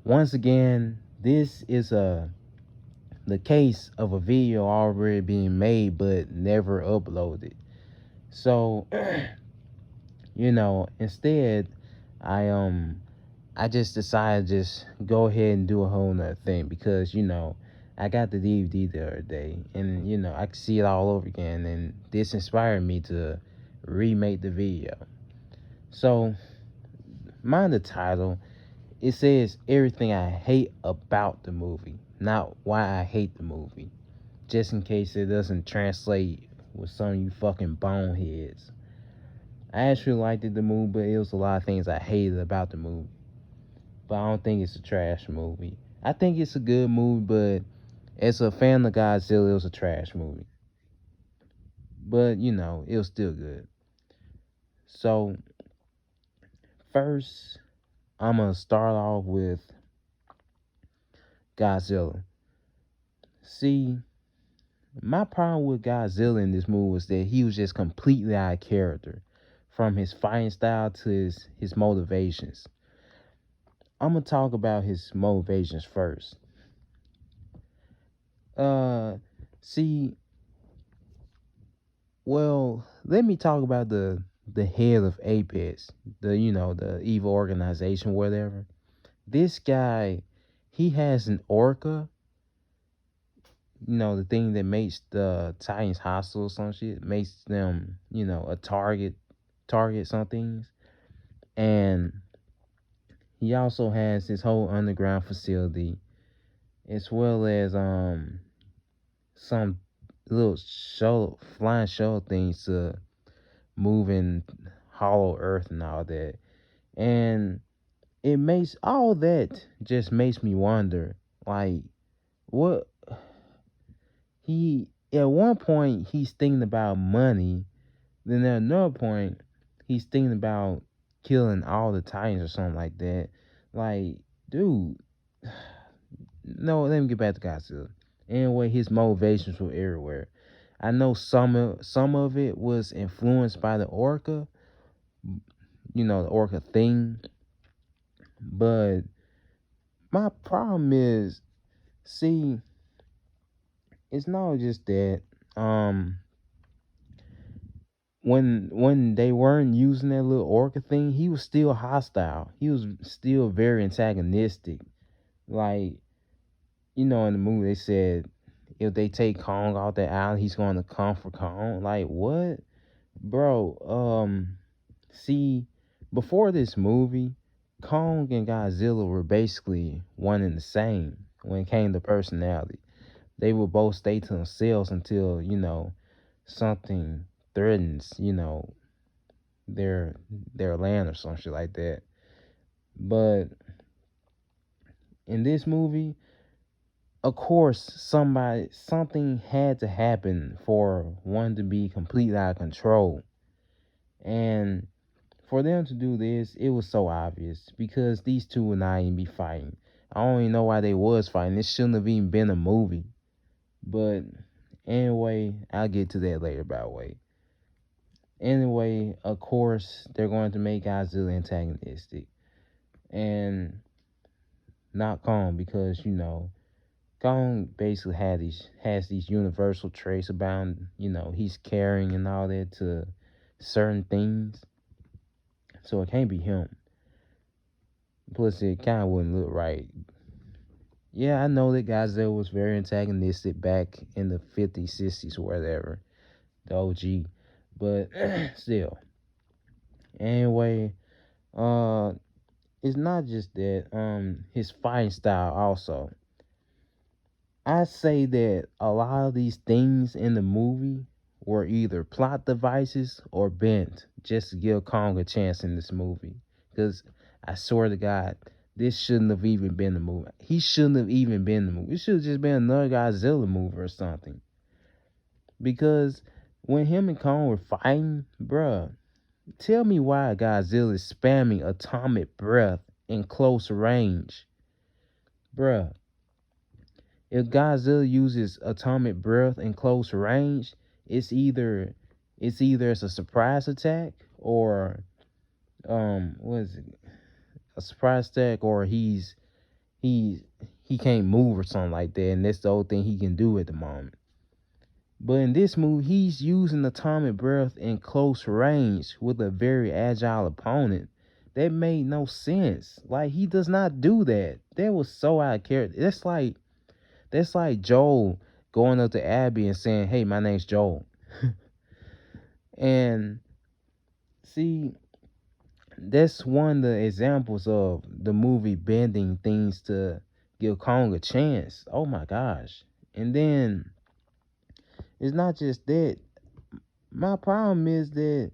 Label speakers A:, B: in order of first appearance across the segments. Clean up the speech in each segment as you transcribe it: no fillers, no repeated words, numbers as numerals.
A: Once again, this is the case of a video already being made but never uploaded. So, instead, I I just decided to just go ahead and do a whole nother thing because I got the DVD the other day, and I could see it all over again, and this inspired me to remake the video. So, mind the title. It says everything I hate about the movie, not why I hate the movie. Just in case it doesn't translate with some of you fucking boneheads. I actually liked the movie, but it was a lot of things I hated about the movie. But I don't think it's a trash movie. I think it's a good movie, but as a fan of Godzilla, it was a trash movie. But it was still good. So first, I'm gonna start off with Godzilla. See, my problem with Godzilla in this movie was that he was just completely out of character, from his fighting style to his motivations. I'm gonna talk about his motivations first. Uh, see, well, let me talk about the head of Apex, the evil organization, whatever. This guy, he has an orca, the thing that makes the Titans hostile or some shit, makes them, a target some things. And he also has his whole underground facility, as well as some little show flying show things to move in hollow earth and all that. And it makes all that just makes me wonder, like, what he at one point he's thinking about money, then at another point he's thinking about killing all the Titans or something like that. Like, dude, no, let me get back to Godzilla. Anyway, his motivations were everywhere. I know some of it was influenced by the orca, the orca thing, but my problem is, see, it's not just that. Um, when they weren't using that little orca thing, he was still hostile. He was still very antagonistic. Like, in the movie they said if they take Kong off the island, he's going to come for Kong. Like, what, bro? See, before this movie, Kong and Godzilla were basically one and the same when it came to personality. They would both stay to themselves until something threatens their their land or some shit like that. But in this movie, of course, something had to happen for one to be completely out of control. And for them to do this, it was so obvious because these two would not even be fighting. I don't even know why they was fighting. This shouldn't have even been a movie. But anyway, I'll get to that later, by the way. Anyway, of course, they're going to make Godzilla antagonistic and not Kong because Kong basically has these universal traits about him. He's caring and all that to certain things, so it can't be him. Plus, it kind of wouldn't look right. Yeah, I know that Godzilla was very antagonistic back in the 50s, 60s, or whatever, the OG, but still. Anyway, uh, it's not just that. His fighting style also. I say that a lot of these things in the movie were either plot devices or bent just to give Kong a chance in this movie. Because I swear to God, this shouldn't have even been the movie. He shouldn't have even been the movie. It should have just been another Godzilla movie or something. Because when him and Kong were fighting, bruh, tell me why Godzilla is spamming atomic breath in close range. Bruh, if Godzilla uses atomic breath in close range, it's either as a surprise attack or what is it? A surprise attack or he he can't move or something like that, and that's the only thing he can do at the moment. But in this movie, he's using atomic breath in close range with a very agile opponent. That made no sense. Like he does not do that. That was so out of character. That's like Joel going up to Abby and saying, "Hey, my name's Joel." And see, that's one of the examples of the movie bending things to give Kong a chance. Oh my gosh. And then it's not just that. My problem is that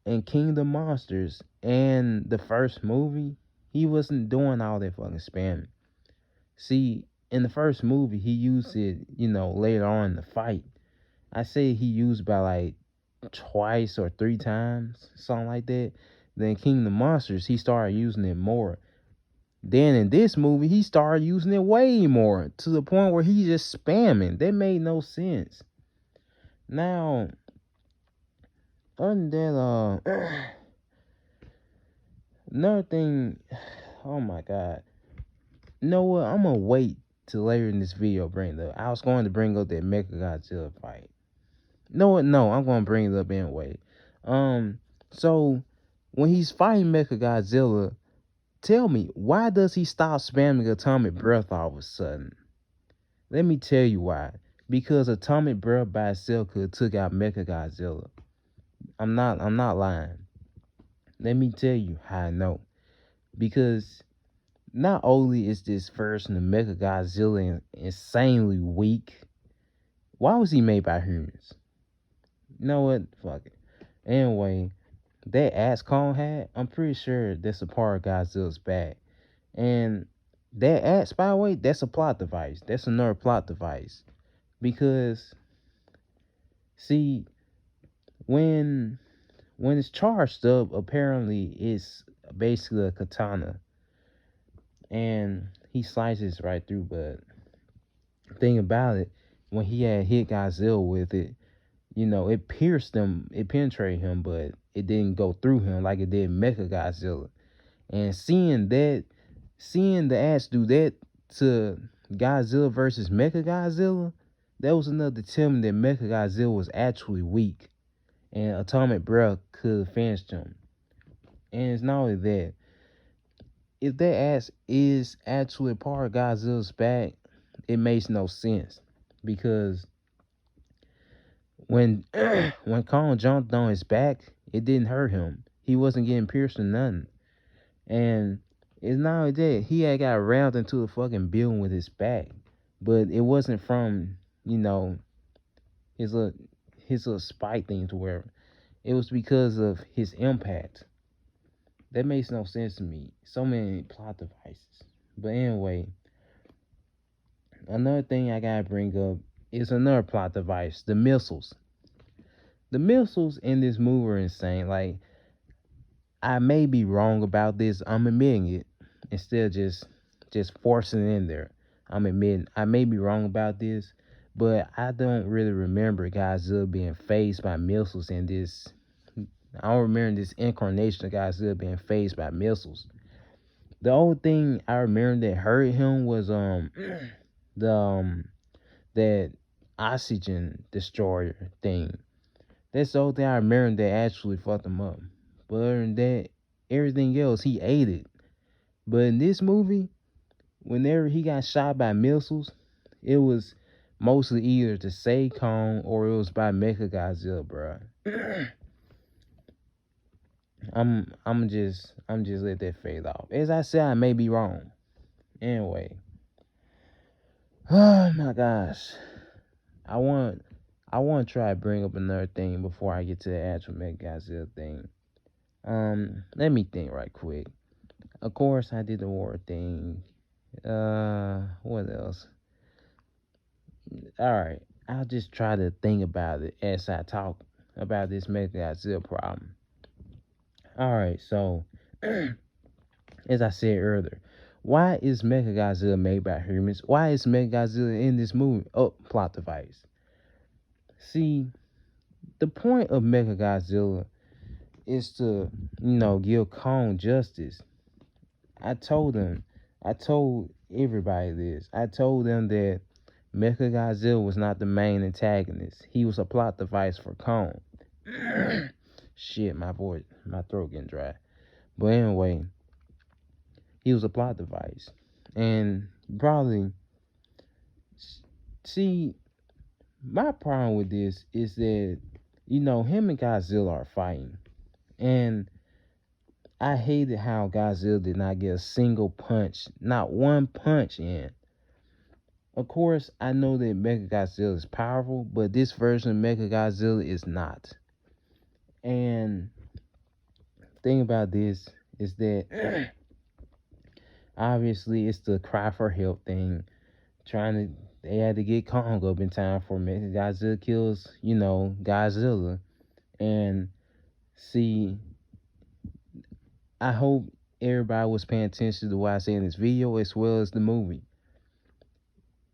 A: in Kingdom Monsters and the first movie, he wasn't doing all that fucking spamming. See, in the first movie, he used it, later on in the fight. I say he used by like twice or three times, something like that. Then Kingdom Monsters, he started using it more. Then in this movie, he started using it way more to the point where he's just spamming. That made no sense. Now, other than that, another thing, oh my god. You know what? I'm gonna wait till later in this video bring it up. I was going to bring up that Mecha Godzilla fight. No, what? No, I'm gonna bring it up anyway. So when he's fighting Mecha Godzilla, tell me, why does he stop spamming atomic breath all of a sudden? Let me tell you why. Because atomic breath by itself could took out Mecha Godzilla. I'm not lying. Let me tell you how I know. Because not only is this version of Mecha Godzilla insanely weak, why was he made by humans? You know what? Fuck it. Anyway, that axe Kong had, I'm pretty sure that's a part of Godzilla's back. And that axe, by the way, that's a plot device. That's another plot device. Because, see, when it's charged up, apparently it's basically a katana. And he slices right through, but thing about it, when he had hit Godzilla with it, it pierced him, it penetrated him, but it didn't go through him like it did Mecha Godzilla. And seeing the ass do that to Godzilla versus Mecha Godzilla, that was enough to tell me that Mecha Godzilla was actually weak, and atomic breath could have finished him. And it's not only that, if that ass is actually part of Godzilla's back, it makes no sense because when when Kong jumped on his back, it didn't hurt him. He wasn't getting pierced or nothing. And it's not only that, he had got rammed into a fucking building with his back. But it wasn't from, his little spike thing to where it was because of his impact. That makes no sense to me. So many plot devices. But anyway, another thing I gotta bring up is another plot device, the missiles. The missiles in this movie are insane. Like, I may be wrong about this. I'm admitting it instead of just forcing it in there. I'm admitting I may be wrong about this, but I don't really remember Godzilla being phased by missiles in this. I don't remember this incarnation of Godzilla being phased by missiles. The only thing I remember that hurt him was the that oxygen destroyer thing. That's the only thing I remember that actually fucked him up. But other than that, everything else he ate it. But in this movie, whenever he got shot by missiles, it was mostly either to save Kong or it was by Mechagodzilla, bro. I'm just let that fade off. As I said, I may be wrong. Anyway, oh my gosh, I want to try to bring up another thing before I get to the actual Mechagodzilla thing. Let me think right quick. Of course, I did the war thing. What else? All right, I'll just try to think about it as I talk about this Mechagodzilla problem. All right, so as I said earlier, why is Mechagodzilla made by humans? Why is Mechagodzilla in this movie? Oh, plot device. See, the point of Mechagodzilla is to, give Kong justice. I told him I told everybody this. I told them that Mechagodzilla was not the main antagonist. He was a plot device for Kong. Shit, my throat getting dry. But anyway, he was a plot device. And probably, see, my problem with this is that, him and Godzilla are fighting. And I hated how Godzilla did not get a single punch, not one punch in. Of course, I know that Mechagodzilla is powerful, but this version of Mechagodzilla is not. And the thing about this is that obviously it's the cry for help thing. They had to get Kong up in time for Mechagodzilla kills, Godzilla. And see, I hope everybody was paying attention to what I said in this video as well as the movie.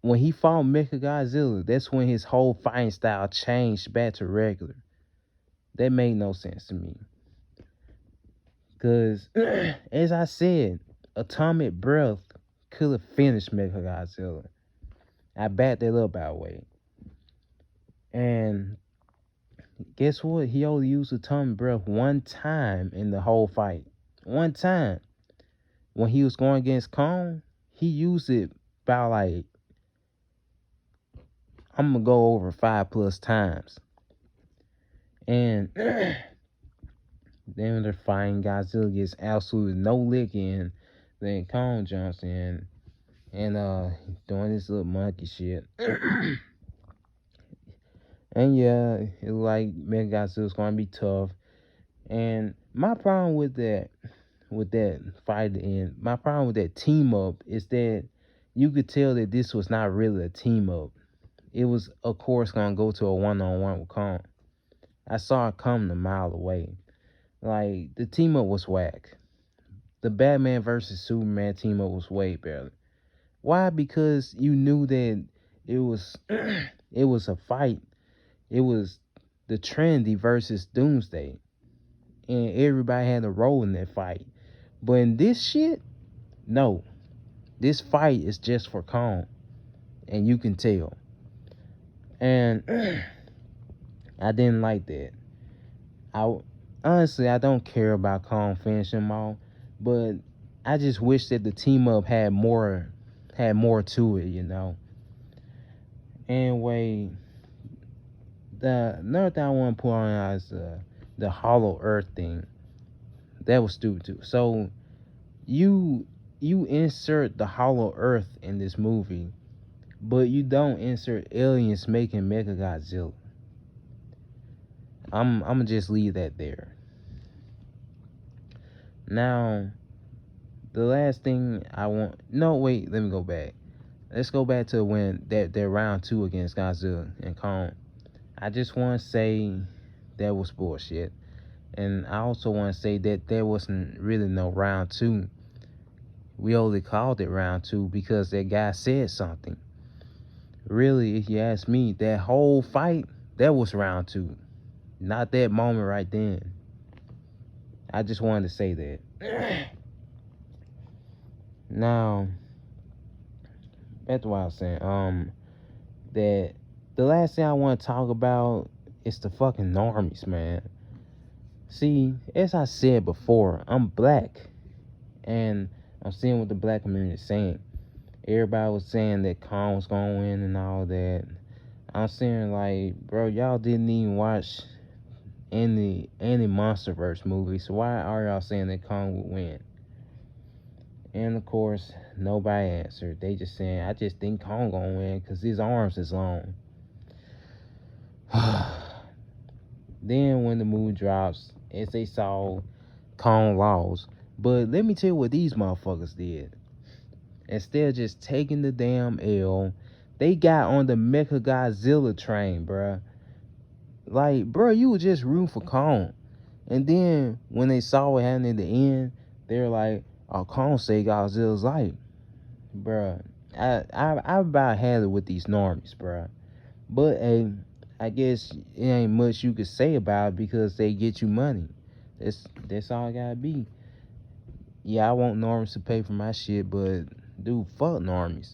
A: When he fought Mechagodzilla, that's when his whole fighting style changed back to regular. That made no sense to me. Because, as I said, Atomic Breath could have finished Mechagodzilla. I backed that up, by the way. And guess what? He only used Atomic Breath one time in the whole fight. One time. When he was going against Kong, he used it about I'm going to go over 5+ times. And then they're fighting, Godzilla gets absolutely no lick in. Then Kong jumps in and doing this little monkey shit. And yeah, it like Mechagodzilla's gonna be tough. And my problem with that fight and my problem with that team up is that you could tell that this was not really a team up. It was, of course, gonna go to a one-on-one with Kong. I saw it coming a mile away. Like, the team up was whack. The Batman versus Superman team up was way better. Why? Because you knew that it was it was a fight. It was the Trinity versus Doomsday. And everybody had a role in that fight. But in this shit, no. This fight is just for Kong. And you can tell. And I didn't like that. Honestly, I don't care about Kong finishing them all, but I just wish that the team up had more to it. Anyway, another thing I want to put on is the Hollow Earth thing. That was stupid too. So you insert the Hollow Earth in this movie, but you don't insert aliens making Mechagodzilla. I'm gonna just leave that there. Now, the last thing I want... No, wait, let me go back. Let's go back to when that round 2 against Godzilla and Kong. I just want to say that was bullshit. And I also want to say that there wasn't really no round 2. We only called it round 2 because that guy said something. Really, if you ask me, that whole fight, that was round 2. Not that moment right then. I just wanted to say that. Now, back to what I was saying. That the last thing I want to talk about is the fucking normies, man. See, as I said before, I'm black, and I'm seeing what the black community is saying. Everybody was saying that Kong was gonna win and all that. I'm saying, like, bro, y'all didn't even watch any MonsterVerse movie, so why are y'all saying that Kong would win? And of course, nobody answered. They just saying, I just think Kong gonna win because his arms is long. Then when the movie drops, as they saw, Kong lost. But let me tell you what these motherfuckers did. Instead of just taking the damn L, they got on the Mechagodzilla train, bruh. Like, bruh, you were just rooting for Kong. And then when they saw what happened at the end, they were like, oh, Kong saved Godzilla's life. Bruh, I about had it with these normies, bruh. But hey, I guess it ain't much you could say about it because they get you money. That's all I gotta be. Yeah, I want normies to pay for my shit, but Dude, fuck normies.